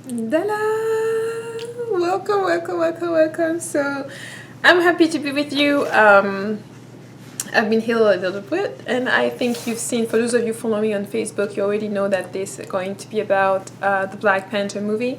Dala! Welcome. So, I'm happy to be with you. I've been here a little bit, and I think you've seen, for those of you following me on Facebook, you already know that this is going to be about the Black Panther movie.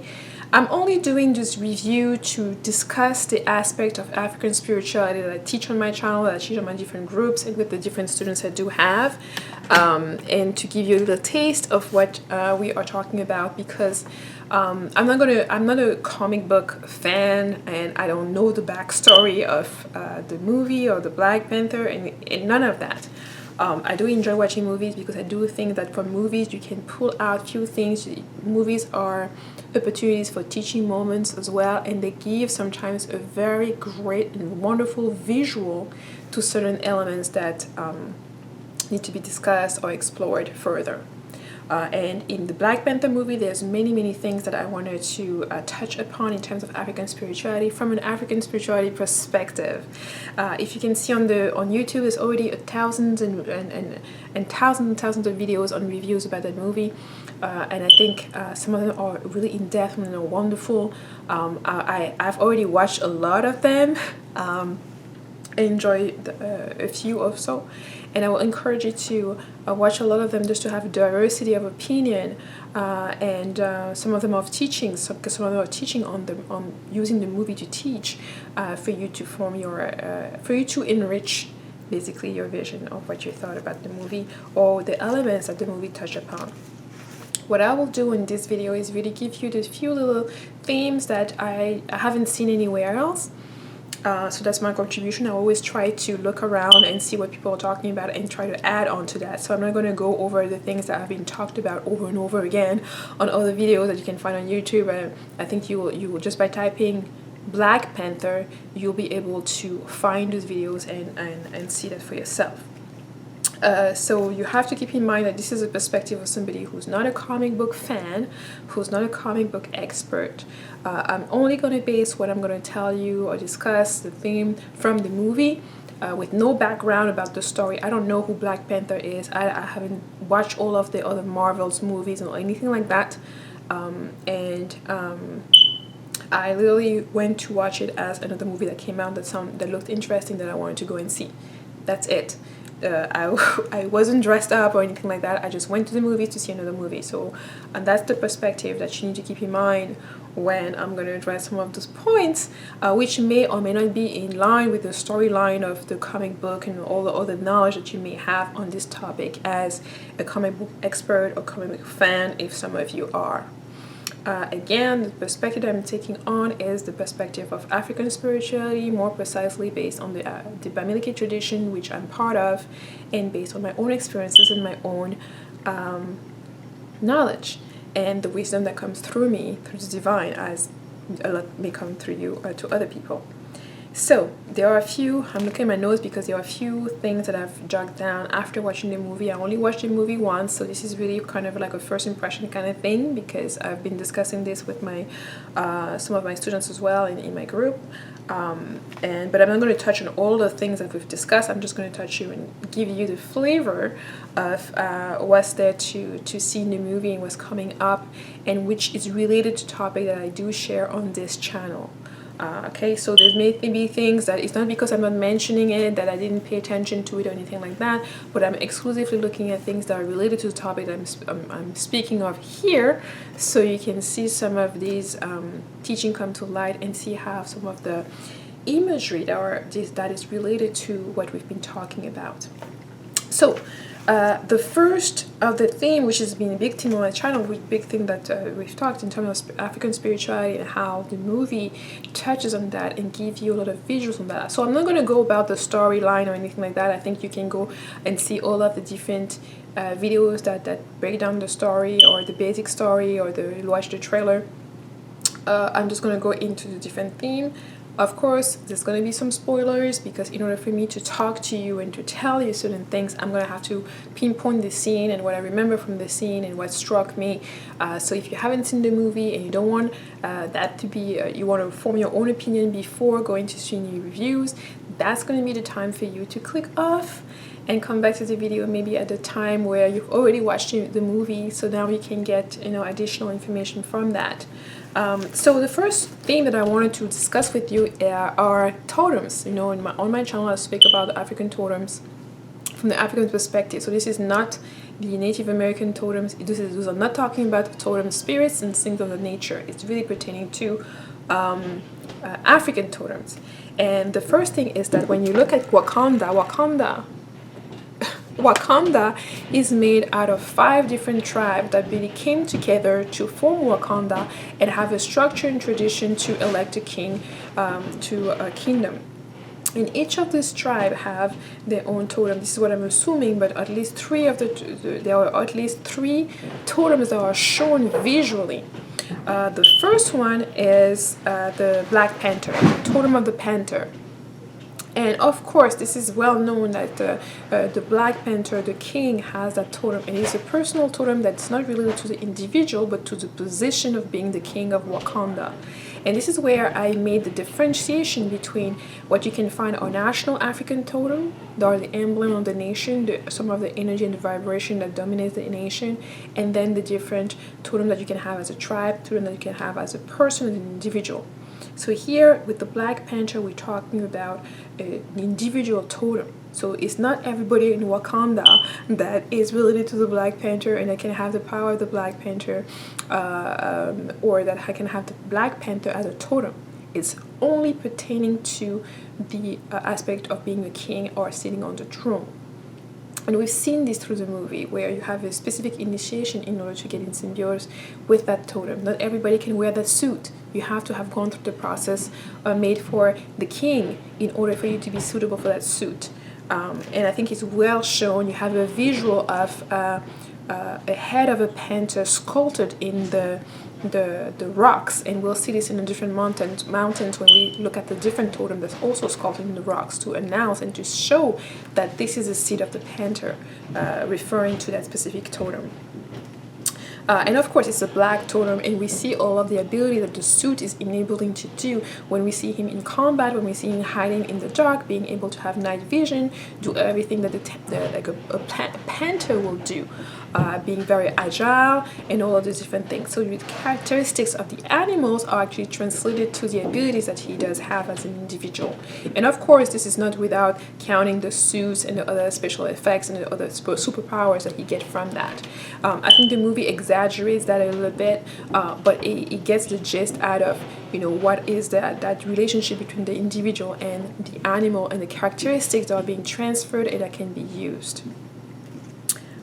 I'm only doing this review to discuss the aspect of African spirituality that I teach on my channel, that I teach on my different groups, and with the different students I do have, and to give you a little taste of what we are talking about, because I'm not a comic book fan, and I don't know the backstory of the movie or the Black Panther, and none of that. I do enjoy watching movies because I do think that from movies you can pull out few things. Movies are opportunities for teaching moments as well, and they give sometimes a very great and wonderful visual to certain elements that need to be discussed or explored further. And in the Black Panther movie, there's many things that I wanted to touch upon in terms of African spirituality from an African spirituality perspective. If you can see on YouTube, there's already thousands and thousands of videos on reviews about that movie, and I think some of them are really in depth and are wonderful. I've already watched a lot of them. Enjoyed a few or so, and I will encourage you to watch a lot of them just to have a diversity of opinion, and some of them of teaching, because some of them are teaching on using the movie to teach, for you to form for you to enrich basically your vision of what you thought about the movie or the elements that the movie touched upon. What I will do in this video is really give you the few little themes that I haven't seen anywhere else. So that's my contribution. I always try to look around and see what people are talking about and try to add on to that. So I'm not going to go over the things that have been talked about over and over again on other videos that you can find on YouTube. I think you will just by typing Black Panther, you'll be able to find those videos and see that for yourself. So you have to keep in mind that this is a perspective of somebody who's not a comic book fan, who's not a comic book expert. I'm only going to base what I'm going to tell you or discuss the theme from the movie, with no background about the story. I don't know who Black Panther is. I haven't watched all of the other Marvel's movies or anything like that. I literally went to watch it as another movie that came out that looked interesting that I wanted to go and see. That's it. I wasn't dressed up or anything like that. I just went to the movie to see another movie. So, and that's the perspective that you need to keep in mind when I'm going to address some of those points, which may or may not be in line with the storyline of the comic book and all the other knowledge that you may have on this topic as a comic book expert or comic book fan, if some of you are. Again, the perspective I'm taking on is the perspective of African spirituality, more precisely based on the MlleCammy tradition, which I'm part of, and based on my own experiences and my own knowledge and the wisdom that comes through me, through the divine, as a lot may come through you or to other people. So there are a few, I'm looking at my notes because there are a few things that I've jotted down after watching the movie. I only watched the movie once, so this is really kind of like a first impression kind of thing, because I've been discussing this with my some of my students as well in my group. But I'm not going to touch on all the things that we've discussed. I'm just going to touch you and give you the flavor of what's there to see in the movie and what's coming up, and which is related to topic that I do share on this channel. Okay, so there may be things that it's not because I'm not mentioning it that I didn't pay attention to it or anything like that, but I'm exclusively looking at things that are related to the topic that I'm speaking of here, so you can see some of these teaching come to light and see how some of the imagery that is related to what we've been talking about. So the first of the theme, which has been a big theme on my channel, big thing that we've talked in terms of African spirituality and how the movie touches on that and gives you a lot of visuals on that. So I'm not going to go about the storyline or anything like that. I think you can go and see all of the different videos that break down the story or the basic story, or watch the trailer. I'm just going to go into the different theme. Of course, there's going to be some spoilers, because in order for me to talk to you and to tell you certain things, I'm going to have to pinpoint the scene and what I remember from the scene and what struck me. So if you haven't seen the movie and you don't want that to be, you want to form your own opinion before going to see any reviews, that's going to be the time for you to click off and come back to the video maybe at the time where you've already watched the movie, so now you can get, you know, additional information from that. So the first thing that I wanted to discuss with you are totems. You know, on my channel I speak about the African totems from the African perspective. So this is not the Native American totems. Those are not talking about totem spirits and things of the nature. It's really pertaining to African totems. And the first thing is that when you look at Wakanda is made out of 5 different tribes that really came together to form Wakanda and have a structure and tradition to elect a king to a kingdom. And each of these tribes have their own totem. This is what I'm assuming, but at least there are at least 3 totems that are shown visually. The first one is the Black Panther, the totem of the panther. And of course, this is well known that the Black Panther, the king, has that totem. And it's a personal totem that's not related to the individual, but to the position of being the king of Wakanda. And this is where I made the differentiation between what you can find on national African totem, that are the emblem of the nation, some of the energy and the vibration that dominates the nation, and then the different totem that you can have as a tribe, totem that you can have as a person, as an individual. So here with the Black Panther, we're talking about an individual totem. So it's not everybody in Wakanda that is related to the Black Panther and that can have the power of the Black Panther, or that can have the Black Panther as a totem. It's only pertaining to the aspect of being a king or sitting on the throne. And we've seen this through the movie, where you have a specific initiation in order to get in symbiosis with that totem. Not everybody can wear that suit. You have to have gone through the process made for the king in order for you to be suitable for that suit. And I think it's well shown. You have a visual of a head of a panther sculpted in the rocks, and we'll see this in the different mountains when we look at the different totem that's also sculpted in the rocks, to announce and to show that this is a seed of the panther, referring to that specific totem. And of course, it's a black totem, and we see all of the ability that the suit is enabling to do when we see him in combat, when we see him hiding in the dark, being able to have night vision, do everything that a panther will do, being very agile, and all of these different things. So the characteristics of the animals are actually translated to the abilities that he does have as an individual. And of course, this is not without counting the suits and the other special effects and the other superpowers that he gets from that. I think the movie exaggerates that a little bit, but it gets the gist out of, you know, what is that relationship between the individual and the animal, and the characteristics that are being transferred and that can be used.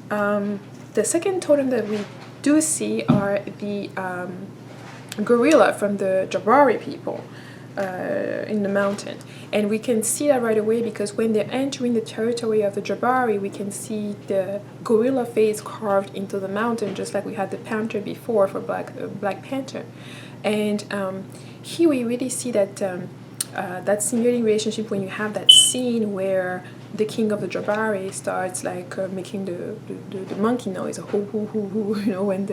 The second totem that we do see are the gorilla from the Jabari people in the mountain. And we can see that right away, because when they're entering the territory of the Jabari, we can see the gorilla face carved into the mountain, just like we had the panther before for Black Panther. And here we really see that that simulating relationship when you have that scene where the king of the Jabari starts like making the monkey noise, hoo hoo hoo hoo, you know, when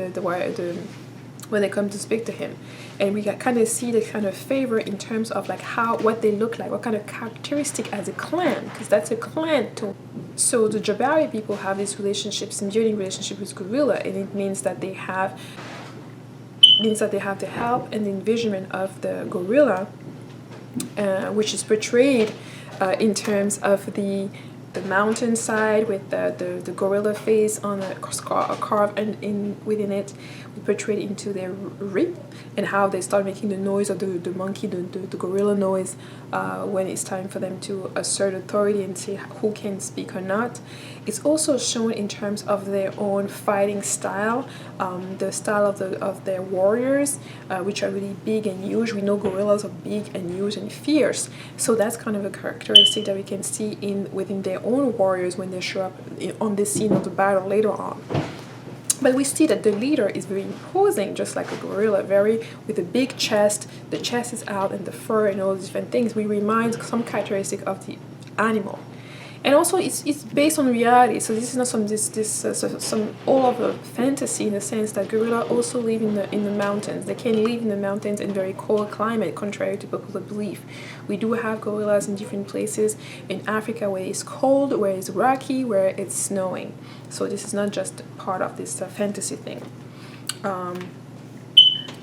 when they come to speak to him. And we kind of see the kind of favor in terms of like what they look like, what kind of characteristic as a clan, because that's a clan too. So the Jabari people have this relationship, symbiotic relationship with gorilla, and it means that they have the help and the envisionment of the gorilla, which is portrayed in terms of the mountainside with the gorilla face on a carved and within it, portrayed into their rib, and how they start making the noise of the monkey, the gorilla noise, when it's time for them to assert authority and say who can speak or not. It's also shown in terms of their own fighting style, the style of their warriors, which are really big and huge. We know gorillas are big and huge and fierce, so that's kind of a characteristic that we can see within their own warriors when they show up on the scene of the battle later on. But we see that the leader is very imposing, just like a gorilla, with a big chest. The chest is out, and the fur and all these different things. We remind some characteristic of the animal. And also it's based on reality, so this is not some all of a fantasy, in the sense that gorilla also live in the mountains. They can live in the mountains in very cold climate, contrary to popular belief. We do have gorillas in different places in Africa where it's cold, where it's rocky, where it's snowing. So this is not just part of this fantasy thing.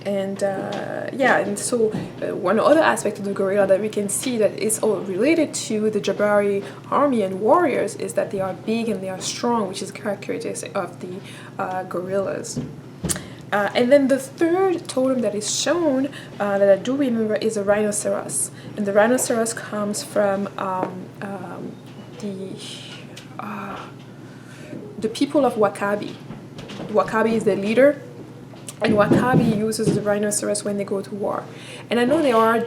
And so one other aspect of the gorilla that we can see that is all related to the Jabari army and warriors is that they are big and they are strong, which is characteristic of the gorillas. And then the third totem that is shown that I do remember is a rhinoceros, and the rhinoceros comes from the people of Wakabi. Wakabi is the leader, and Wakabi uses the rhinoceros when they go to war. And I know there are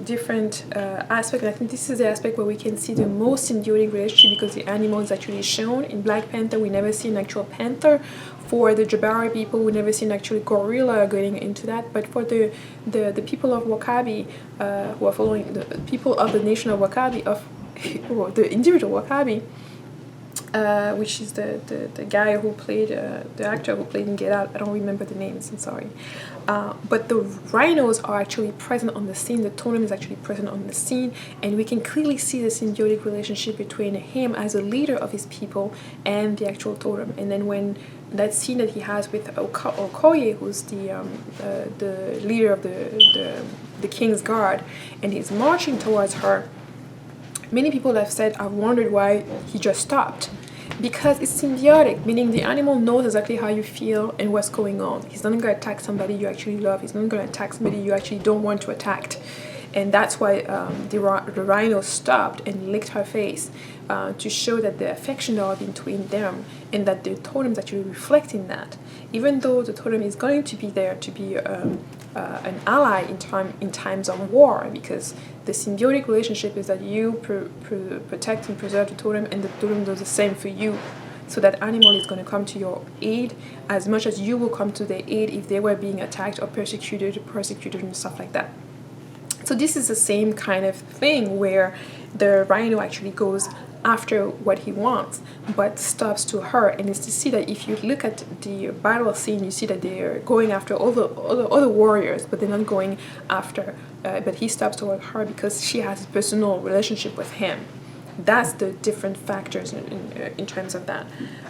different aspects, and I think this is the aspect where we can see the most symbiotic relationship, because the animal is actually shown. In Black Panther, we never see an actual panther. For the Jabari people, we never see an actual gorilla going into that. But for the people of Wakabi, who are following the people of the nation of Wakabi, or the individual Wakabi, which is the guy who played, the actor who played in Get Out. I don't remember the names, I'm sorry. But the rhinos are actually present on the scene. The totem is actually present on the scene, and we can clearly see the symbiotic relationship between him as a leader of his people and the actual totem. And then when that scene that he has with Okoye, who's the leader of the king's guard, and he's marching towards her, many people have said, I've wondered why he just stopped. Because it's symbiotic, meaning the animal knows exactly how you feel and what's going on. He's not going to attack somebody you actually love. He's not going to attack somebody you actually don't want to attack. And that's why the rhino stopped and licked her face to show that the affection are between them, and that the totem is actually reflecting that. Even though the totem is going to be there to be an ally in times of war, because the symbiotic relationship is that you protect and preserve the totem, and the totem does the same for you. So that animal is going to come to your aid as much as you will come to their aid if they were being attacked or persecuted and stuff like that. So this is the same kind of thing where the rhino actually goes after what he wants, but stops to her. And it's to see that if you look at the battle scene, you see that they're going after all the other warriors, but they're not going after, but he stops toward her because she has a personal relationship with him. That's the different factors in terms of that.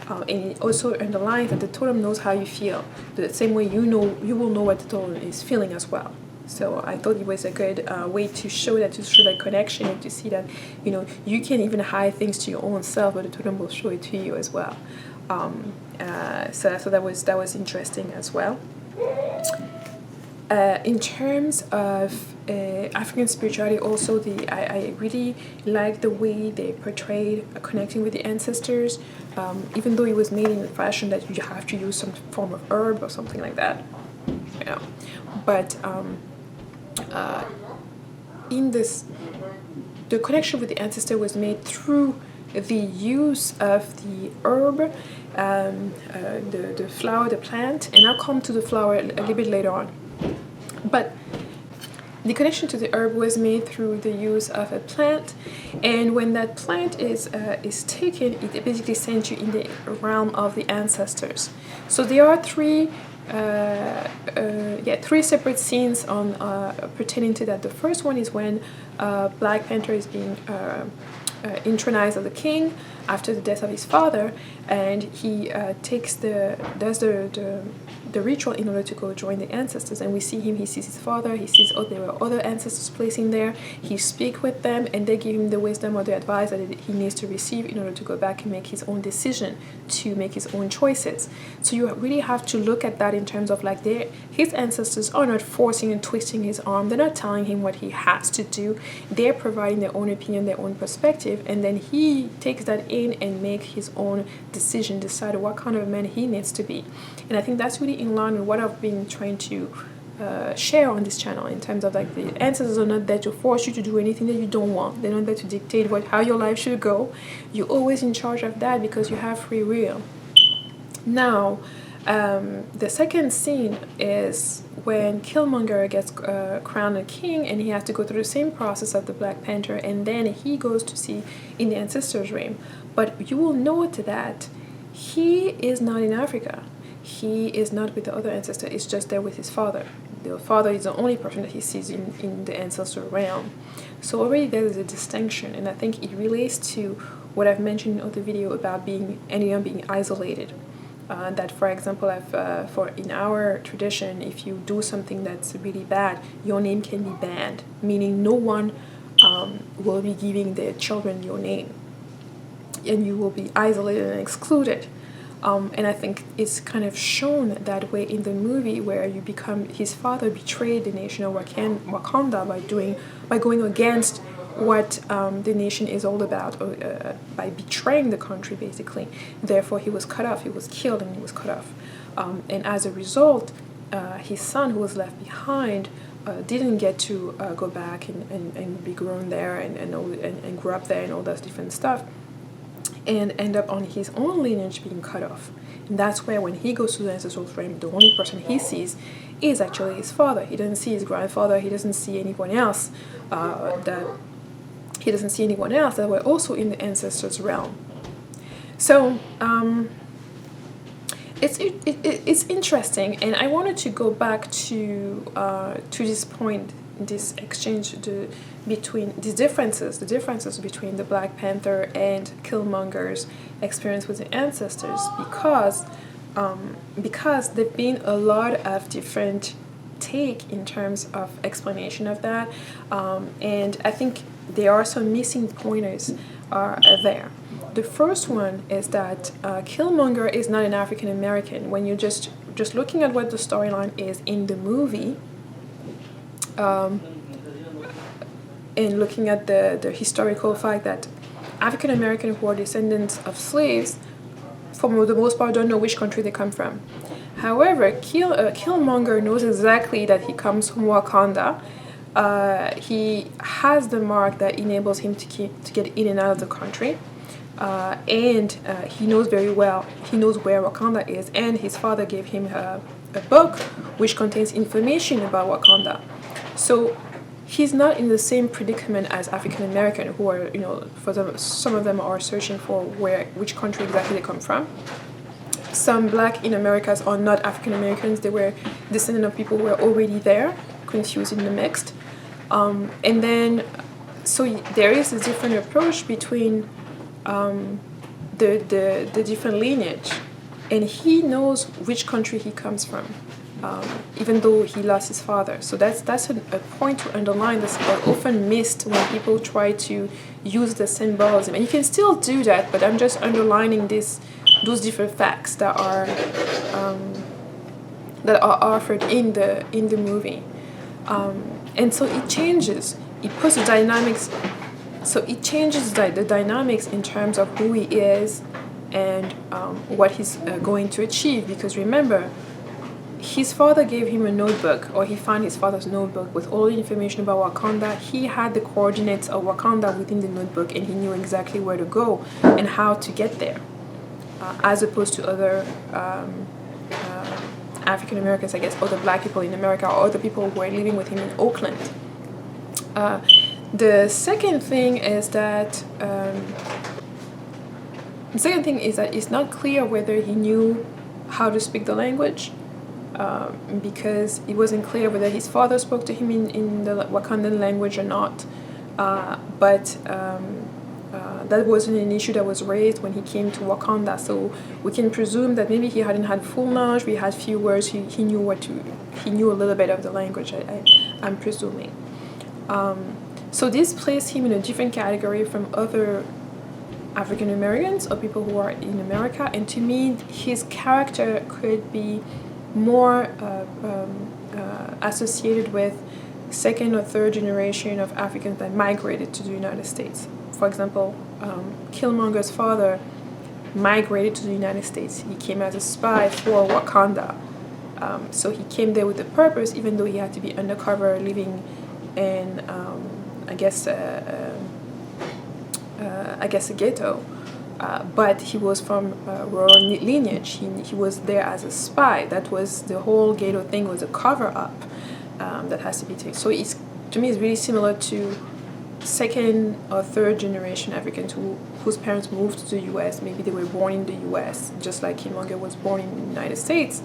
And it also underlines that the totem knows how you feel, the same way you will know what the totem is feeling as well. So I thought it was a good way to show that connection, and to see that, you can even hide things to your own self, but the totem will show it to you as well. So I thought that was interesting as well. In terms of African spirituality, also I really like the way they portrayed connecting with the ancestors, even though it was made in a fashion that you have to use some form of herb or something like that. But in this, the connection with the ancestor was made through the use of the herb, the flower, the plant, and I'll come to the flower a little bit later on. But the connection to the herb was made through the use of a plant, and when that plant is taken, it basically sends you in the realm of the ancestors. So there are three separate scenes on pertaining to that. The first one is when Black Panther is being intronized as the king after the death of his father, and he does the ritual in order to go join the ancestors. And we see him, he sees his father, he sees there were other ancestors placed in there, he speaks with them, and they give him the wisdom or the advice that he needs to receive in order to go back and make his own decision, to make his own choices. So you really have to look at that in terms of his ancestors are not forcing and twisting his arm, they're not telling him what he has to do, they're providing their own opinion, their own perspective, and then he takes that in and make his own decision, decide what kind of a man he needs to be. And I think that's really in line with what I've been trying to share on this channel, in terms of the ancestors are not there to force you to do anything that you don't want. They're not there to dictate how your life should go. You're always in charge of that because you have free will. Now, The second scene is when Killmonger gets crowned a king, and he has to go through the same process of the Black Panther, and then he goes to see in the ancestors' realm. But you will note that he is not in Africa. He is not with the other ancestor. It's just there with his father. The father is the only person that he sees in the ancestral realm. So already there is a distinction, and I think it relates to what I've mentioned in other video about anyone being isolated. That, for example, in our tradition, if you do something that's really bad, your name can be banned, meaning no one will be giving their children your name, and you will be isolated and excluded. And I think it's kind of shown that way in the movie, where his father betrayed the nation of Wakanda by going against what the nation is all about, or by betraying the country, basically. Therefore, he was cut off, he was killed, and he was cut off. And as a result, his son, who was left behind, didn't get to go back and be grown there and grow up there and all that different stuff, and end up on his own lineage being cut off. And that's where, when he goes to the ancestral frame, the only person he sees is actually his father. He doesn't see his grandfather, he doesn't see anyone else that were also in the ancestors' realm. So it's interesting, and I wanted to go back to this point, this exchange between the differences between the Black Panther and Killmonger's experience with the ancestors, because there've been a lot of different take in terms of explanation of that, and I think there are some missing pointers there. The first one is that Killmonger is not an African American. When you're just looking at what the storyline is in the movie, and looking at the historical fact that African Americans who are descendants of slaves, for the most part, don't know which country they come from. However, Killmonger knows exactly that he comes from Wakanda. He has the mark that enables him to get in and out of the country, and he knows very well. He knows where Wakanda is, and his father gave him a book which contains information about Wakanda. So he's not in the same predicament as African American, who are, some of them are searching for which country exactly they come from. Some Black in Americas are not African Americans; they were descendants of people who were already there, confused in the mixed. And then, so there is a different approach between the different lineage, and he knows which country he comes from, even though he lost his father. So that's a point to underline that's often missed when people try to use the symbolism. And you can still do that, but I'm just underlining those different facts that are offered in the movie. And so it changes. It puts the dynamics. So it changes the dynamics in terms of who he is and what he's going to achieve. Because remember, his father gave him a notebook, or he found his father's notebook with all the information about Wakanda. He had the coordinates of Wakanda within the notebook, and he knew exactly where to go and how to get there, as opposed to other African Americans, I guess, other Black people in America, or other people who were living with him in Oakland. The second thing is that it's not clear whether he knew how to speak the language, because it wasn't clear whether his father spoke to him in the Wakandan language or not. But that wasn't an issue that was raised when he came to Wakanda. So we can presume that maybe he hadn't had full knowledge. We had few words. He knew a little bit of the language. I'm presuming. So this placed him in a different category from other African Americans or people who are in America. And to me, his character could be more associated with second or third generation of Africans that migrated to the United States. For example, Killmonger's father migrated to the United States. He came as a spy for Wakanda. So he came there with a purpose, even though he had to be undercover, living in, I guess a ghetto. but he was from royal lineage. He was there as a spy. That was the whole ghetto thing, was a cover-up that has to be taken. So to me, it's really similar to second or third generation Africans whose parents moved to the U.S. Maybe they were born in the U.S., just like Killmonger was born in the United States,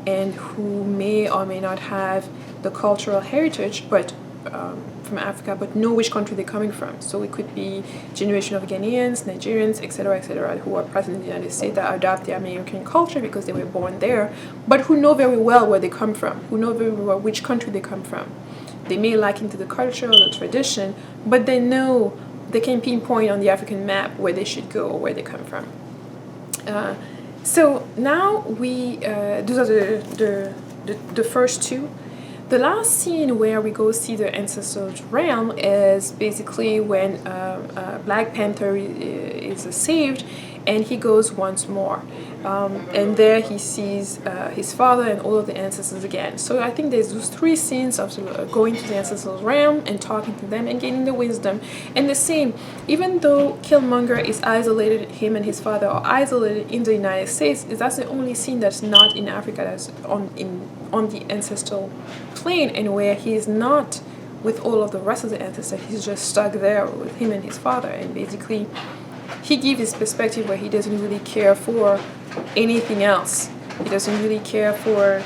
and who may or may not have the cultural heritage, but from Africa, but know which country they're coming from. So it could be generation of Ghanaians, Nigerians, etc., who are present in the United States that adopt the American culture because they were born there, but who know very well where they come from, who know very well which country they come from. They may lack into the culture or the tradition, but they know they can pinpoint on the African map where they should go or where they come from. So now those are the first two. The last scene where we go see the ancestral realm is basically when Black Panther is saved, and he goes once more. And there he sees his father and all of the ancestors again. So I think there's those three scenes of going to the ancestral realm and talking to them and gaining the wisdom. And the same, even though Killmonger is isolated, him and his father are isolated in the United States, that's the only scene that's not in Africa, that's on the ancestral plane, and where he is not with all of the rest of the ancestors. He's just stuck there with him and his father, and basically he gives his perspective where he doesn't really care for anything else. He doesn't really care for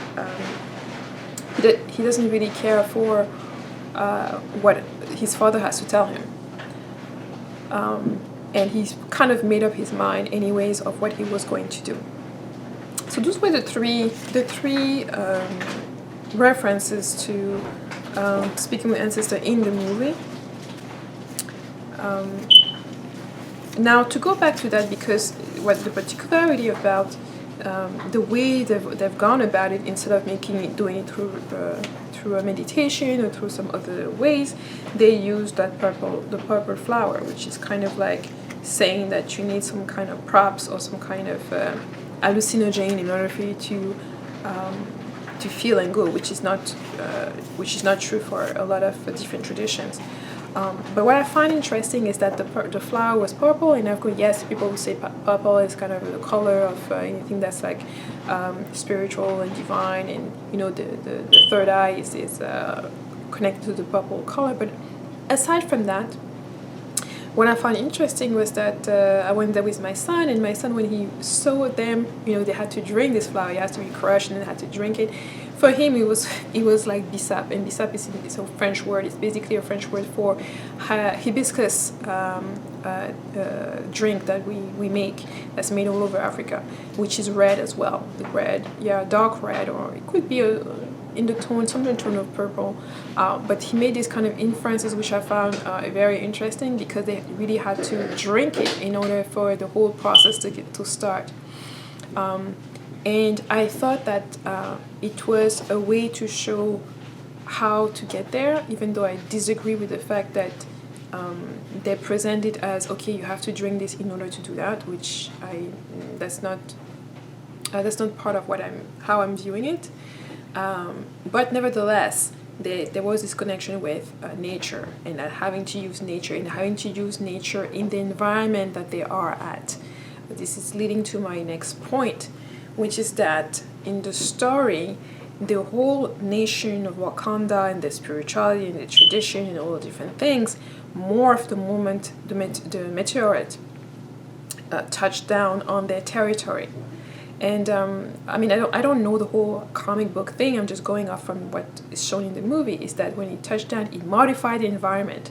what his father has to tell him, and he's kind of made up his mind anyways of what he was going to do. So those were the three references to speaking with ancestor in the movie. Now to go back to that, because what the particularity about the way they've gone about it, instead of doing it through a meditation or through some other ways, they use the purple flower, which is kind of like saying that you need some kind of props or some kind of hallucinogen in order for you to feel and go, which is not true for a lot of different traditions. But what I find interesting is that the flower was purple, and of course, yes, people will say purple is kind of the color of anything that's like spiritual and divine, and the third eye is connected to the purple color. But aside from that, what I found interesting was that I went there with my son, and my son, when he saw them, they had to drink this flower. It has to be crushed, and they had to drink it. For him, it was like bissap, and bissap is a French word. It's basically a French word for hibiscus drink that we make, that's made all over Africa, which is red as well. The red, dark red, or it could be in the tone, some tone of purple. But he made these kind of inferences, which I found very interesting, because they really had to drink it in order for the whole process to start. And I thought that it was a way to show how to get there, even though I disagree with the fact that they present it as, okay, you have to drink this in order to do that, which that's not part of how I'm viewing it. But nevertheless, there was this connection with nature, and having to use nature in the environment that they are at. This is leading to my next point, which is that in the story, the whole nation of Wakanda and the spirituality and the tradition and all the different things morphed the moment the meteorite touched down on their territory. And I don't know the whole comic book thing. I'm just going off from what is shown in the movie. Is that when it touched down, it modified the environment.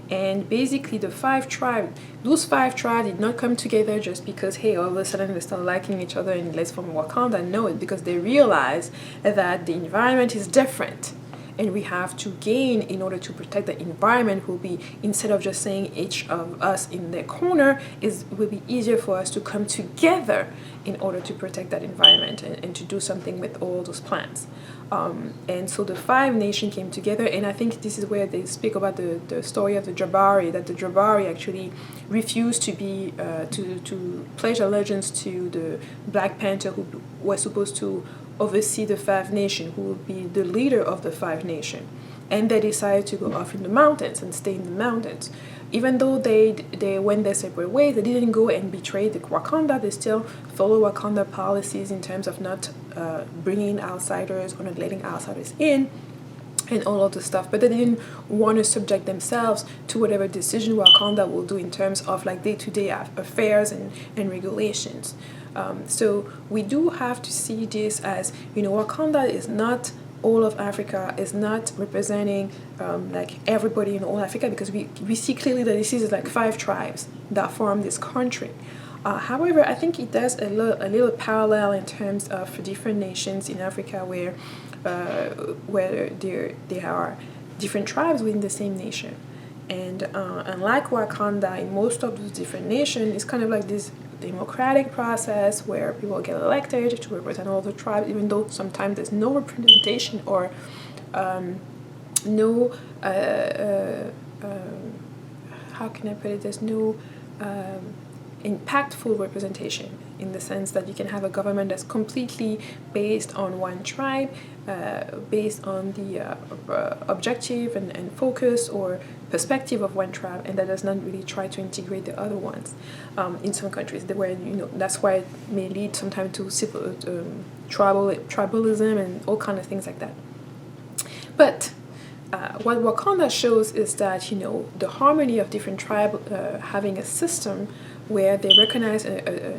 And basically those 5 tribes did not come together just because, hey, all of a sudden they start liking each other and let's form Wakanda. No, it's because they realize that the environment is different, and we have to gain in order to protect the environment. Will be, instead of just saying each of us in their corner, will be easier for us to come together in order to protect that environment and to do something with all those plants. And so the 5 nations came together, and I think this is where they speak about the story of the Jabari, that the Jabari actually refused to pledge allegiance to the Black Panther, who was supposed to oversee the 5 nations, who would be the leader of the 5 nations. And they decided to go off in the mountains and stay in the mountains. even though they went their separate ways, they didn't go and betray the Wakanda. They still follow Wakanda policies in terms of not bringing outsiders or not letting outsiders in, and all of the stuff. But they didn't want to subject themselves to whatever decision Wakanda will do in terms of like day-to-day affairs and regulations. So we do have to see this as, Wakanda is not all of Africa, is not representing like everybody in all Africa, because we see clearly that this is like 5 tribes that form this country. However, I think it does a little parallel in terms of different nations in Africa where there are different tribes within the same nation. And unlike Wakanda, in most of those different nations, it's kind of like this democratic process where people get elected to represent all the tribes, even though sometimes there's no representation or no how can I put it, there's no impactful representation, in the sense that you can have a government that's completely based on one tribe, based on the objective and focus or perspective of one tribe, and that does not really try to integrate the other ones. In some countries, where that's why it may lead sometimes to tribalism and all kind of things like that. But what Wakanda shows is that the harmony of different tribes having a system where they recognize a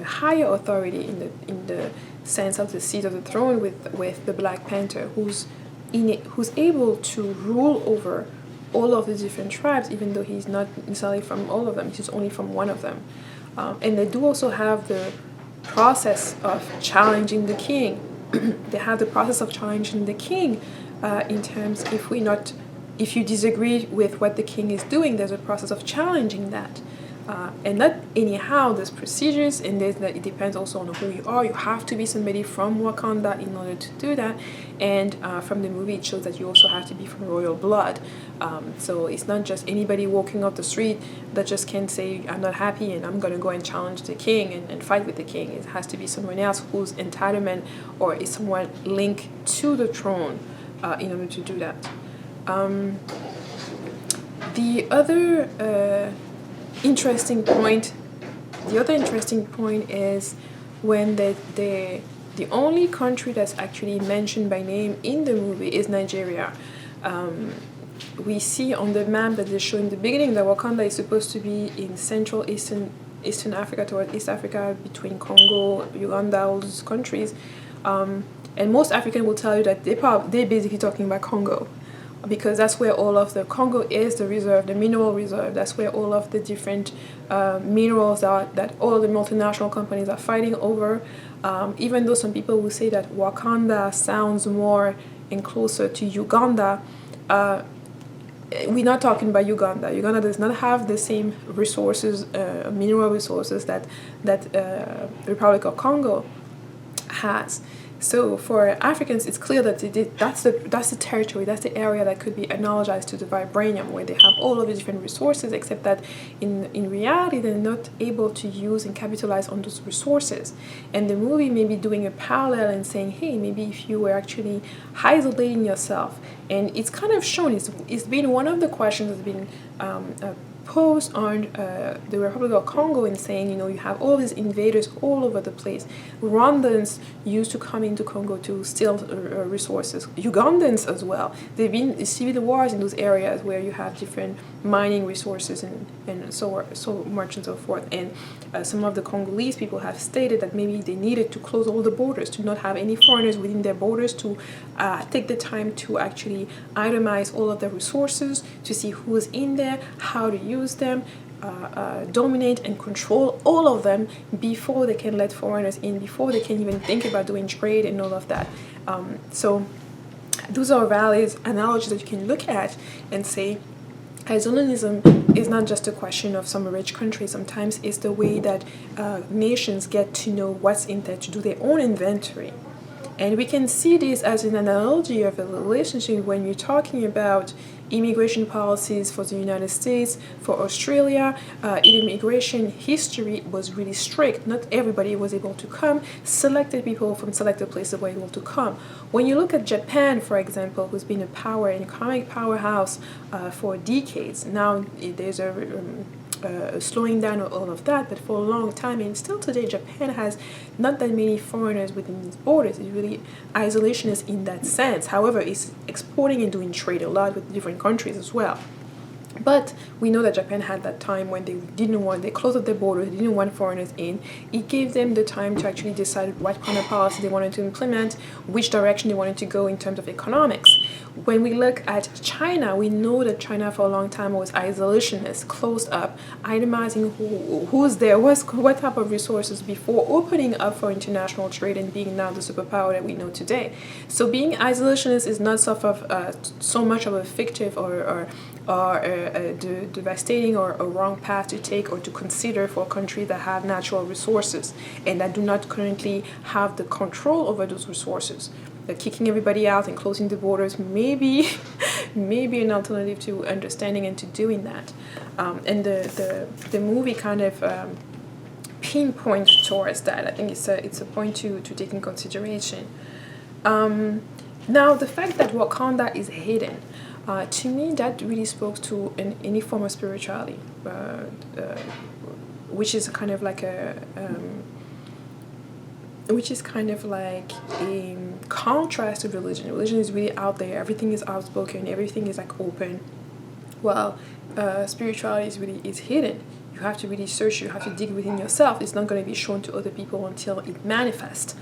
higher authority in the sense of the seat of the throne with the Black Panther, who's able to rule over all of the different tribes, even though he's not necessarily from all of them, he's only from one of them. And they do also have the process of challenging the king. They have the process of challenging the king in terms, if you disagree with what the king is doing, there's a process of challenging that. And not anyhow, there's procedures, and it depends also on who you are. You have to be somebody from Wakanda in order to do that. And from the movie, it shows that you also have to be from royal blood. So it's not just anybody walking up the street that just can say, I'm not happy and I'm going to go and challenge the king and fight with the king. It has to be someone else whose entitlement or is someone linked to the throne in order to do that. The other interesting point is when the only country that's actually mentioned by name in the movie is Nigeria. We see on the map that they show in the beginning that Wakanda is supposed to be in Central Eastern Africa, toward East Africa, between Congo, Uganda, all those countries. And most Africans will tell you that they're basically talking about Congo, because that's where all of the Congo is, the reserve, the mineral reserve. That's where all of the different minerals are that all the multinational companies are fighting over. Even though some people will say that Wakanda sounds more and closer to Uganda, we're not talking about Uganda. Uganda does not have the same resources, mineral resources that the Republic of Congo has. So for Africans, it's clear that that's the territory, that's the area that could be analogized to the vibranium, where they have all of the different resources, except that in reality, they're not able to use and capitalize on those resources. And the movie may be doing a parallel and saying, hey, maybe if you were actually isolating yourself, and it's kind of shown, it's been one of the questions that's been posed on the Republic of Congo, in saying, you have all these invaders all over the place. Rwandans used to come into Congo to steal resources. Ugandans as well. There have been civil wars in those areas where you have different mining resources and so much and so forth. And some of the Congolese people have stated that maybe they needed to close all the borders, to not have any foreigners within their borders, to take the time to actually itemize all of the resources, to see who's in there, how to use them, dominate and control all of them before they can let foreigners in, before they can even think about doing trade and all of that. So those are valid analogies that you can look at and say, isolationism is not just a question of some rich country. Sometimes it's the way that nations get to know what's in there, to do their own inventory. And we can see this as an analogy of a relationship when you're talking about immigration policies for the United States, for Australia. Immigration history was really strict. Not everybody was able to come. Selected people from selected places were able to come. When you look at Japan, for example, who's been an economic powerhouse for decades, now there's a slowing down of all of that, but for a long time, and still today, Japan has not that many foreigners within its borders. It's really isolationist in that sense. However, it's exporting and doing trade a lot with different countries as well. But we know that Japan had that time when they closed their borders, they didn't want foreigners in. It gave them the time to actually decide what kind of policy they wanted to implement, which direction they wanted to go in terms of economics. When we look at China, we know that China for a long time was isolationist, closed up, itemizing who's there, what type of resources before opening up for international trade and being now the superpower that we know today. So being isolationist is not so much of a fictive or devastating or a wrong path to take or to consider for countries that have natural resources and that do not currently have the control over those resources. Kicking everybody out and closing the borders may be an alternative to understanding and to doing that. And the movie kind of pinpoints towards that. I think it's a point to take in consideration. Now, the fact that Wakanda is hidden, to me, that really spoke to any form of spirituality, which is kind of like a contrast to religion. Religion is really out there. Everything is outspoken. Everything is like open. Well, spirituality is hidden. You have to really search. You have to dig within yourself. It's not going to be shown to other people until it manifests.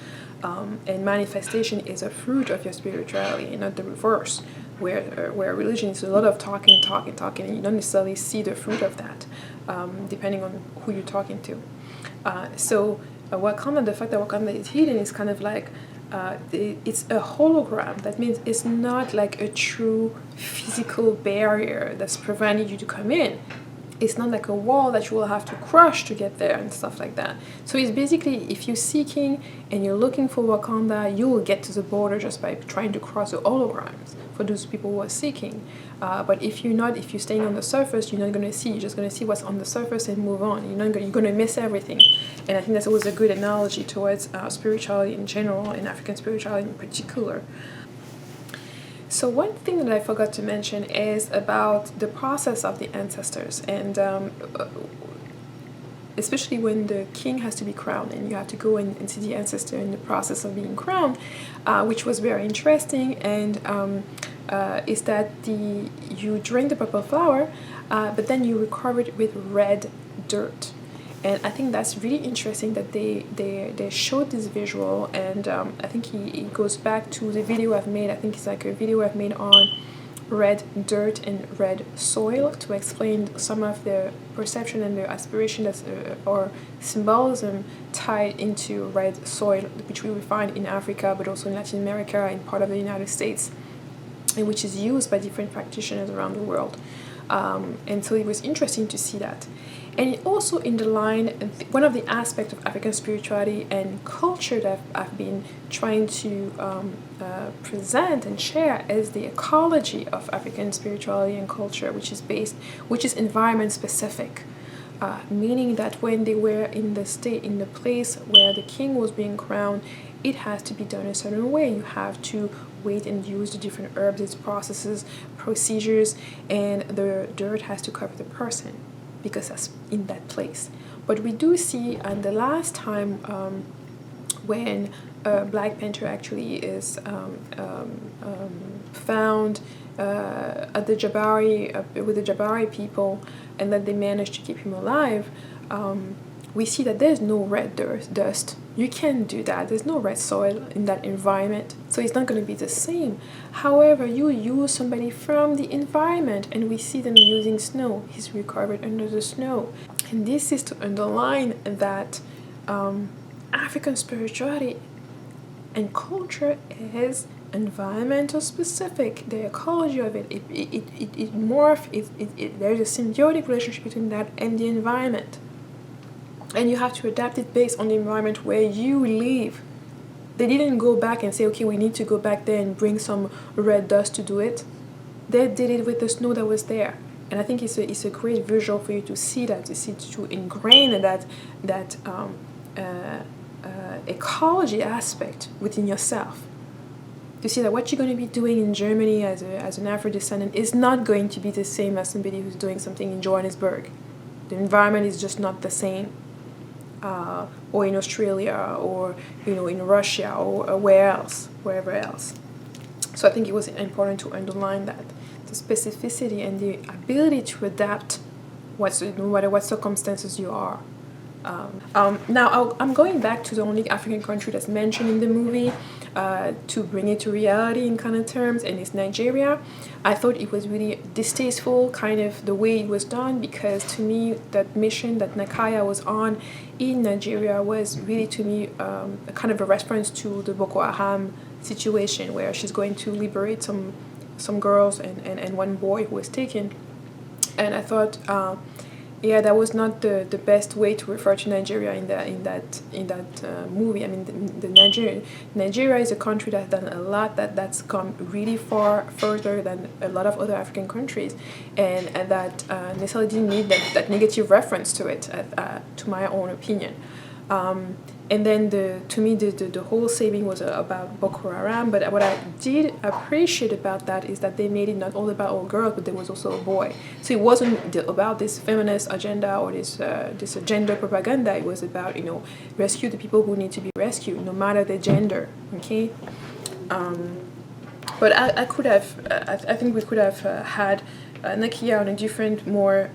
And manifestation is a fruit of your spirituality, and not the reverse, where religion is a lot of talking, and you don't necessarily see the fruit of that, depending on who you're talking to. So Wakanda, the fact that Wakanda is hidden is kind of like it's a hologram. That means it's not like a true physical barrier that's preventing you to come in. It's not like a wall that you will have to crush to get there and stuff like that. So it's basically, if you're seeking and you're looking for Wakanda, you will get to the border just by trying to cross the holograms for those people who are seeking. But if you're staying on the surface, you're not going to see. You're just going to see what's on the surface and move on. You're going to miss everything. And I think that's always a good analogy towards spirituality in general and African spirituality in particular. So one thing that I forgot to mention is about the process of the ancestors, and especially when the king has to be crowned and you have to go and see the ancestor in the process of being crowned, which was very interesting, and is that you drink the purple flower, but then you recover it with red dirt. And I think that's really interesting that they showed this visual, and I think it goes back to the video I've made. I think it's like a video I've made on red dirt and red soil to explain some of the perception and the aspiration or symbolism tied into red soil, which we will find in Africa, but also in Latin America and part of the United States, and which is used by different practitioners around the world. And so it was interesting to see that. And also in the line, one of the aspects of African spirituality and culture that I've been trying to present and share is the ecology of African spirituality and culture, which is environment specific. Meaning that when they were in the place where the king was being crowned, it has to be done a certain way. You have to wait and use the different herbs, its processes, procedures, and the dirt has to cover the person, because that's in that place. But we do see, and the last time when Black Panther actually is found at the Jabari, with the Jabari people, and that they managed to keep him alive, we see that there's no red dust. You can't do that. There's no red soil in that environment, so it's not going to be the same. However, you use somebody from the environment, and we see them using snow. He's recovered under the snow. And this is to underline that African spirituality and culture is environmental specific. The ecology of it morphs. There's a symbiotic relationship between that and the environment. And you have to adapt it based on the environment where you live. They didn't go back and say, okay, we need to go back there and bring some red dust to do it. They did it with the snow that was there. And I think it's a great visual for you to see that, to ingrain that ecology aspect within yourself. To see that what you're going to be doing in Germany as an Afro-descendant is not going to be the same as somebody who's doing something in Johannesburg. The environment is just not the same. Or in Australia, or in Russia, or wherever else. So I think it was important to underline that the specificity and the ability to adapt, no matter what circumstances you are. Now I'm going back to the only African country that's mentioned in the movie to bring it to reality in kind of terms, and it's Nigeria. I thought it was really distasteful, kind of the way it was done, because to me that mission that Nakaya was on in Nigeria was really, to me, a kind of a reference to the Boko Haram situation, where she's going to liberate some girls and one boy who was taken. And I thought, that was not the best way to refer to Nigeria in that movie. I mean, Nigeria is a country that's done a lot, that's come really further than a lot of other African countries, and that necessarily didn't need that negative reference to it, to my own opinion. And then to me the whole saving was about Boko Haram, but what I did appreciate about that is that they made it not all about all girls, but there was also a boy. So it wasn't about this feminist agenda or this gender propaganda. It was about, rescue the people who need to be rescued, no matter their gender. Okay. But I could have, I think we could have had Nakia on a different, more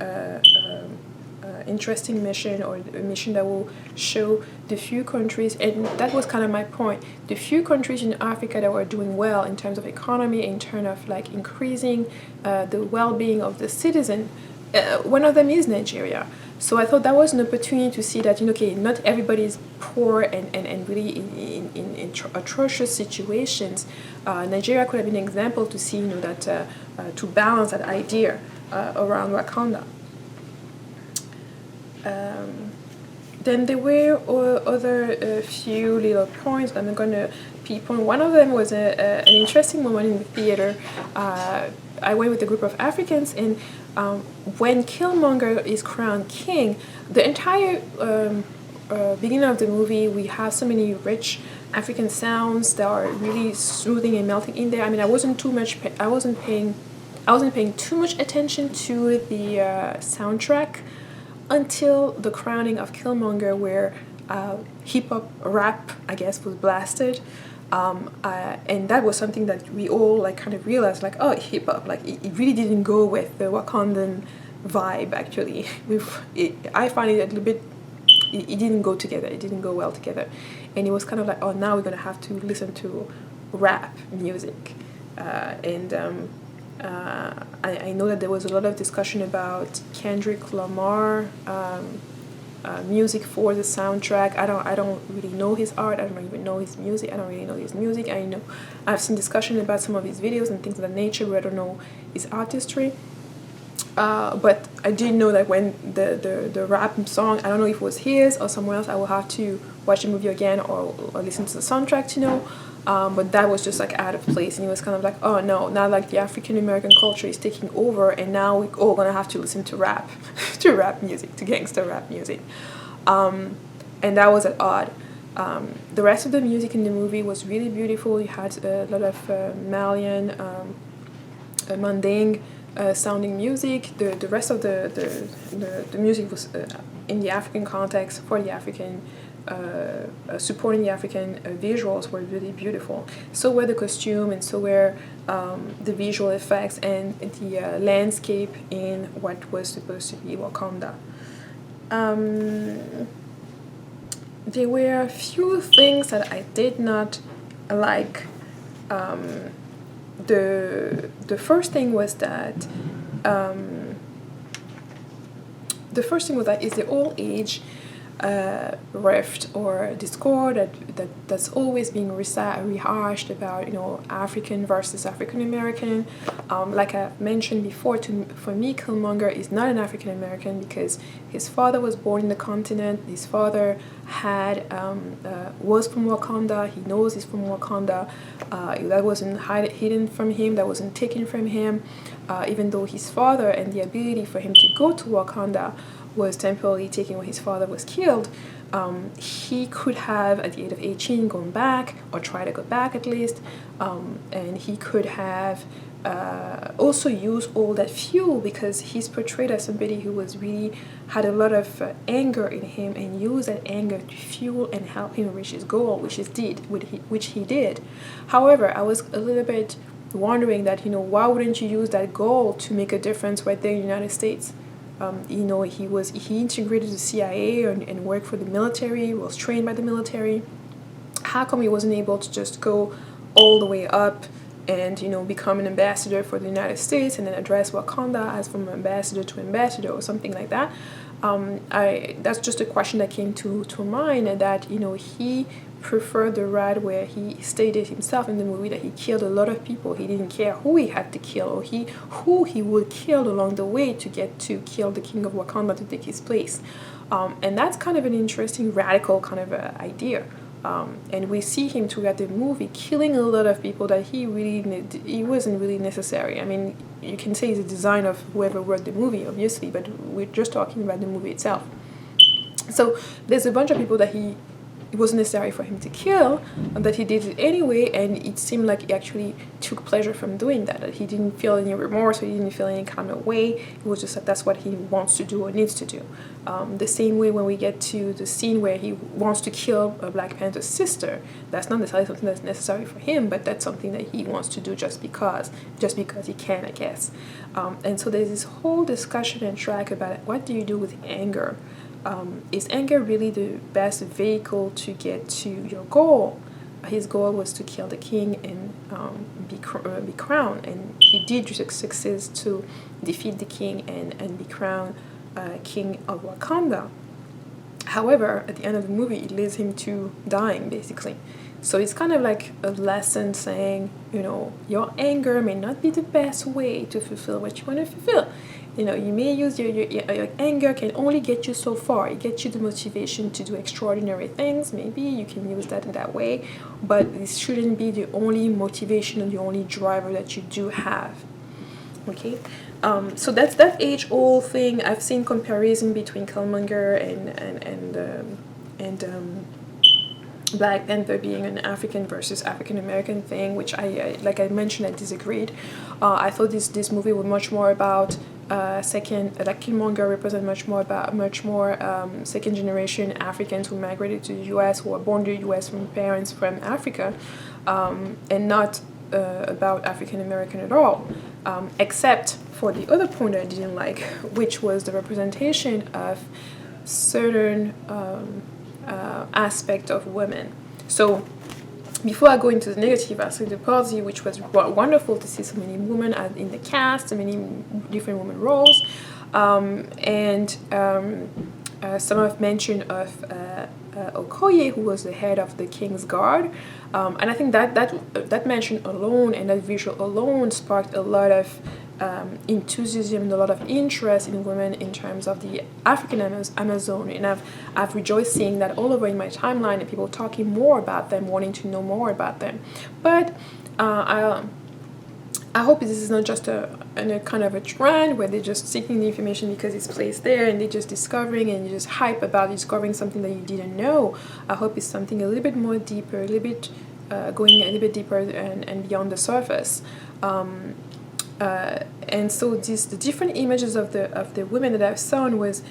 interesting mission, or a mission that will show the few countries, and that was kind of my point, the few countries in Africa that were doing well in terms of economy, in terms of like increasing the well-being of the citizen. One of them is Nigeria. So I thought that was an opportunity to see that, okay, not everybody is poor and really in atrocious situations. Nigeria could have been an example to see, that to balance that idea around Wakanda. Then there were other few little points that I'm going to pinpoint. One of them was an interesting moment in the theater. I went with a group of Africans, and when Killmonger is crowned king, the entire beginning of the movie, we have so many rich African sounds that are really soothing and melting in there. I mean, I wasn't paying too much attention to the soundtrack until the crowning of Killmonger, where hip-hop rap, I guess, was blasted. And that was something that we all kind of realized, oh, hip-hop, it really didn't go with the Wakandan vibe, actually. I find it a little bit, it didn't go together, it didn't go well together. And it was kind of oh, now we're going to have to listen to rap music. I know that there was a lot of discussion about Kendrick Lamar music for the soundtrack. I don't really know his art. I don't even know his music. I don't really know his music. I've seen discussion about some of his videos and things of that nature, but I don't know his artistry. But I did know that when the rap song, I don't know if it was his or somewhere else. I will have to watch the movie again or listen to the soundtrack to know. But that was just out of place, and it was kind of oh no, now the African American culture is taking over, and now we're all gonna have to listen to rap, to rap music, to gangster rap music, and that was at odd. The rest of the music in the movie was really beautiful. You had a lot of Malian, Manding sounding music. The rest of the music was in the African context, for the African. Supporting the African visuals were really beautiful. So were the costume, and so were the visual effects and the landscape in what was supposed to be Wakanda. There were a few things that I did not like. The first thing was that is the old age. rift or discord that's always being rehashed about, African versus African American. Like I've mentioned before, for me, Killmonger is not an African American because his father was born in the continent. His father was from Wakanda. He knows he's from Wakanda. That wasn't hidden from him. That wasn't taken from him. Even though his father and the ability for him to go to Wakanda was temporarily taken when his father was killed, he could have, at the age of 18, gone back, or try to go back at least, and he could have also used all that fuel, because he's portrayed as somebody who had a lot of anger in him, and used that anger to fuel and help him reach his goal, which he did. However, I was a little bit wondering that, why wouldn't you use that goal to make a difference right there in the United States? He integrated the CIA and worked for the military, was trained by the military. How come he wasn't able to just go all the way up and, become an ambassador for the United States and then address Wakanda as from ambassador to ambassador or something like that? That's just a question that came to mind, and that, he preferred the route where he stated himself in the movie that he killed a lot of people. He didn't care who he had to kill, or who he would kill along the way to get to kill the king of Wakanda to take his place. And that's kind of an interesting, radical kind of idea. And we see him throughout the movie killing a lot of people that he wasn't really necessary. I mean, you can say it's a design of whoever wrote the movie, obviously, but we're just talking about the movie itself. So there's a bunch of people that it wasn't necessary for him to kill, and that he did it anyway, and it seemed like he actually took pleasure from doing that he didn't feel any remorse, or he didn't feel any kind of way. It was just that that's what he wants to do or needs to do. The same way when we get to the scene where he wants to kill Black Panther's sister, that's not necessarily something that's necessary for him, but that's something that he wants to do just because he can, I guess. And so there's this whole discussion and track about what do you do with anger. Is anger really the best vehicle to get to your goal? His goal was to kill the king and be crowned, and he did success to defeat the king and be crowned king of Wakanda. However, at the end of the movie, it leads him to dying, basically. So it's kind of like a lesson saying, your anger may not be the best way to fulfill what you want to fulfill. You may use your anger can only get you so far. It gets you the motivation to do extraordinary things. Maybe you can use that in that way, but it shouldn't be the only motivation and the only driver that you do have. Okay, so that's that age-old thing. I've seen comparison between Killmonger and Black Panther being an African versus African American thing, which I like I mentioned, I disagreed. I thought this movie was much more about Killmonger represent much more second generation Africans who migrated to the US, who were born to the US from parents from Africa, and not about African American at all, except for the other point I didn't like, which was the representation of certain aspect of women. So before I go into the negative aspect of the policy, which was wonderful to see so many women in the cast, so many different women roles, and some have mentioned of Okoye, who was the head of the King's Guard, and I think that mention alone and that visual alone sparked a lot of enthusiasm and a lot of interest in women in terms of the African Amazon, and I've rejoiced seeing that all over in my timeline and people talking more about them, wanting to know more about them. But I hope this is not just a kind of a trend where they're just seeking the information because it's placed there and they're just discovering and you just hype about discovering something that you didn't know. I hope it's something a little bit more deeper, a little bit going a little bit deeper and beyond the surface. And so the different images of the women that I've shown was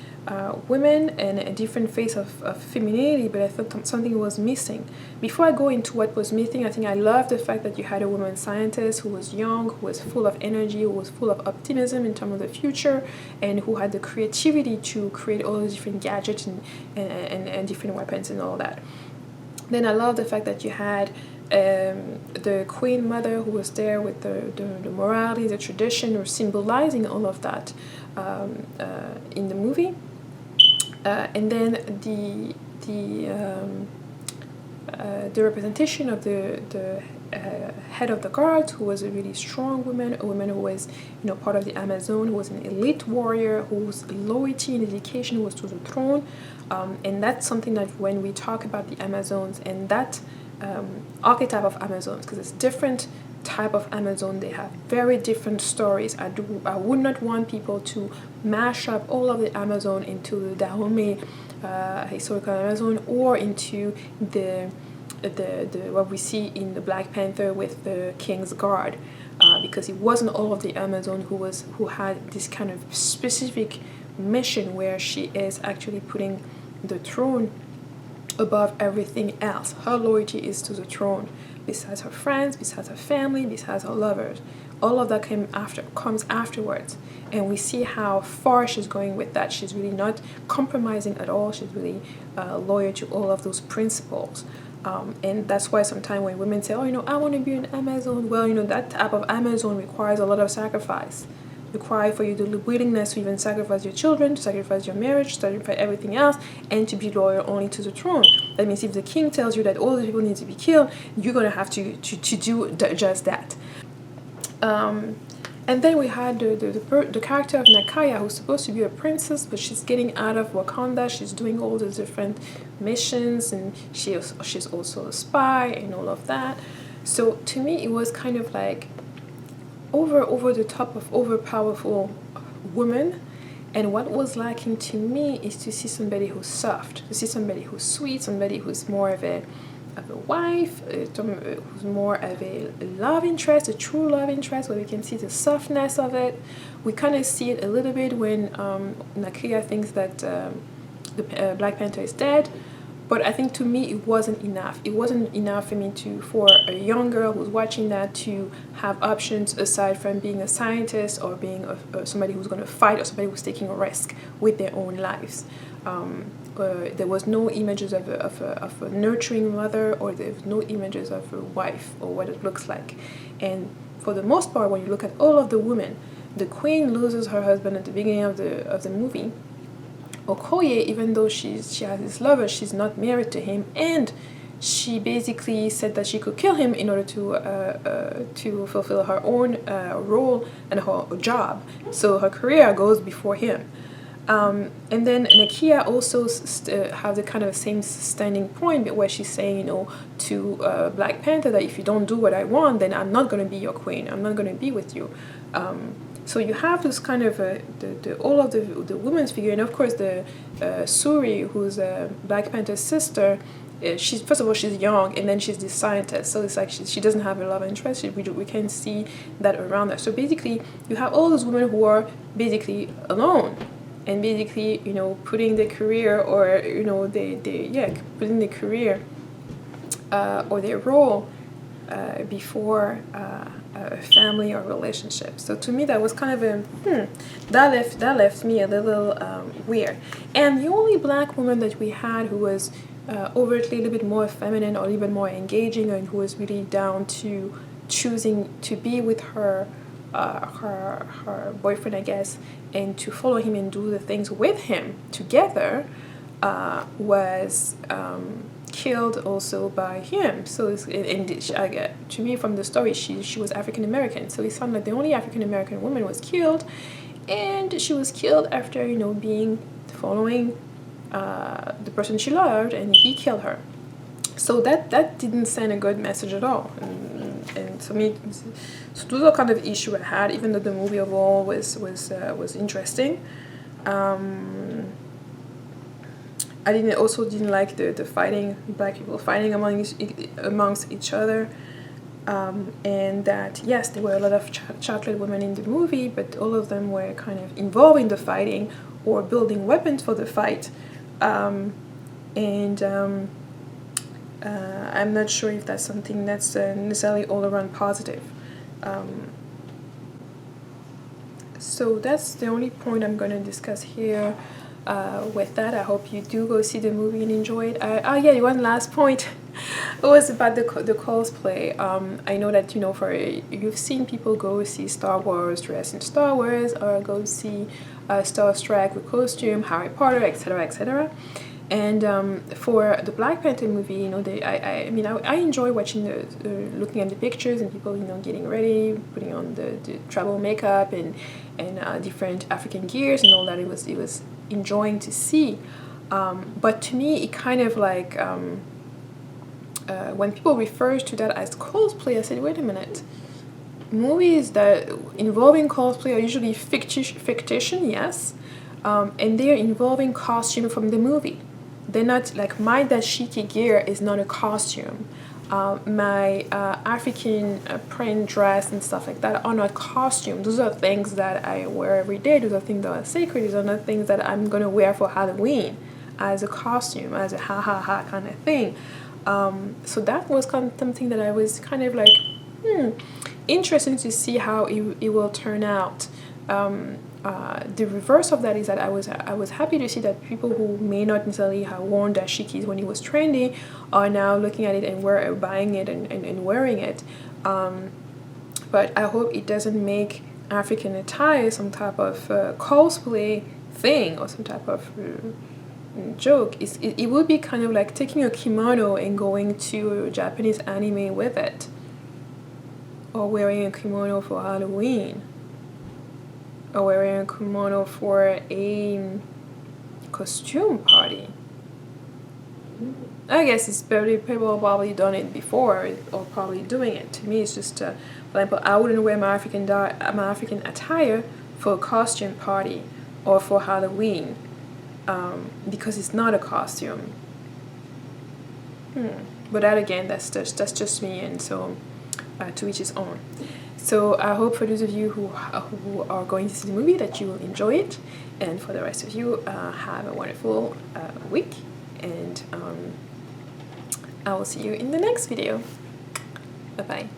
women and a different face of femininity, but I thought something was missing. Before I go into what was missing, I think I love the fact that you had a woman scientist who was young, who was full of energy, who was full of optimism in terms of the future, and who had the creativity to create all those different gadgets and different weapons and all that. Then I love the fact that you had the Queen Mother who was there with the morality, the tradition, or symbolizing all of that in the movie. And then the representation of the head of the guard, who was a really strong woman, a woman who was, you know, part of the Amazon, who was an elite warrior, whose loyalty and dedication was to the throne. And that's something that when we talk about the Amazons and that archetype of Amazons, because it's different type of Amazon, they have very different stories. I would not want people to mash up all of the Amazon into the Dahomey historical Amazon, or into the what we see in the Black Panther with the King's Guard, because it wasn't all of the Amazon who had this kind of specific mission where she is actually putting the throne above everything else. Her loyalty is to the throne, besides her friends, besides her family, besides her lovers. All of that comes afterwards, and we see how far she's going with that. She's really not compromising at all. She's really loyal to all of those principles. And that's why sometimes when women say, oh, you know, I want to be an Amazon, well, you know, that type of Amazon requires a lot of sacrifice. Require for you the willingness to even sacrifice your children, to sacrifice your marriage, to sacrifice everything else, and to be loyal only to the throne. That means if the king tells you that all the people need to be killed, you're going to have to do just that. And then we had the character of Nakaya, who's supposed to be a princess, but she's getting out of Wakanda. She's doing all the different missions, and she's also a spy and all of that. So to me, it was kind of like over the top of overpowerful woman. And what was lacking to me is to see somebody who's soft, to see somebody who's sweet, somebody who's more of a wife, who's more of a love interest, a true love interest, where we can see the softness of it. We kind of see it a little bit when Nakia thinks that the Black Panther is dead. But I think to me it wasn't enough. It wasn't enough for me for a young girl who's watching that to have options aside from being a scientist or being somebody who's going to fight, or somebody who's taking a risk with their own lives. There was no images of a nurturing mother, or there was no images of a wife or what it looks like. And for the most part, when you look at all of the women, the queen loses her husband at the beginning of the movie. Okoye, even though she has this lover, she's not married to him, and she basically said that she could kill him in order to fulfill her own role and her job. So her career goes before him. And then Nakia also has the kind of same standing point, where she's saying, you know, to Black Panther that if you don't do what I want, then I'm not going to be your queen. I'm not going to be with you. So you have this kind of all of the women's figure, and of course the Suri, who's Black Panther's sister. She's, first of all, she's young, and then she's this scientist, so it's like she doesn't have a love interest. We can see that around her. So basically, you have all those women who are basically alone, and basically, you know, putting their career, or you know, putting their career or their role before a family or relationship. So to me, that was kind of that left me a little weird. And the only Black woman that we had who was overtly a little bit more feminine, or a little bit more engaging, and who was really down to choosing to be with her boyfriend, I guess, and to follow him and do the things with him together, was killed also by him. So to me, from the story, she was African American, so it sounded like the only African American woman was killed, and she was killed after, you know, following the person she loved, and he killed her. So that didn't send a good message at all. And to me, so those are kind of issues I had, even though the movie overall was interesting. I didn't like the fighting, Black people fighting amongst each other, and that yes, there were a lot of chocolate women in the movie, but all of them were kind of involved in the fighting or building weapons for the fight, I'm not sure if that's something that's necessarily all around positive. So that's the only point I'm going to discuss here. With that, I hope you do go see the movie and enjoy it. Yeah, one last point. It was about the cosplay. I know that, you know, for you've seen people go see Star Wars, dress in Star Wars, or go see Star Trek with costume, Harry Potter, etc., etc. And for the Black Panther movie, you know, I mean, I enjoy watching looking at the pictures and people, you know, getting ready, putting on the tribal makeup and different African gears and all that. It was enjoying to see. But to me, it kind of like when people refer to that as cosplay, I said, wait a minute. Movies that involving cosplay are usually fictitious, yes, and they're involving costume from the movie. They're not like my dashiki gear is not a costume. My African print dress and stuff like that are not costume. Those are things that I wear every day. Those are things that are sacred. Those are not things that I'm gonna wear for Halloween as a costume, as a ha ha ha kind of thing. So that was something that I was kind of like, interesting to see how it will turn out. The reverse of that is that I was happy to see that people who may not necessarily have worn dashikis when it was trendy are now looking at it and buying it and wearing it. But I hope it doesn't make African attire some type of cosplay thing or some type of joke. It would be kind of like taking a kimono and going to a Japanese anime with it, or wearing a kimono for Halloween, or wearing a kimono for a costume party. I guess it's probably people have probably done it before or probably doing it. To me, it's just, for example, I wouldn't wear my African attire for a costume party or for Halloween, because it's not a costume. But that again, that's just me, and so to each his own. So I hope for those of you who are going to see the movie that you will enjoy it, and for the rest of you, have a wonderful week, and I will see you in the next video. Bye bye.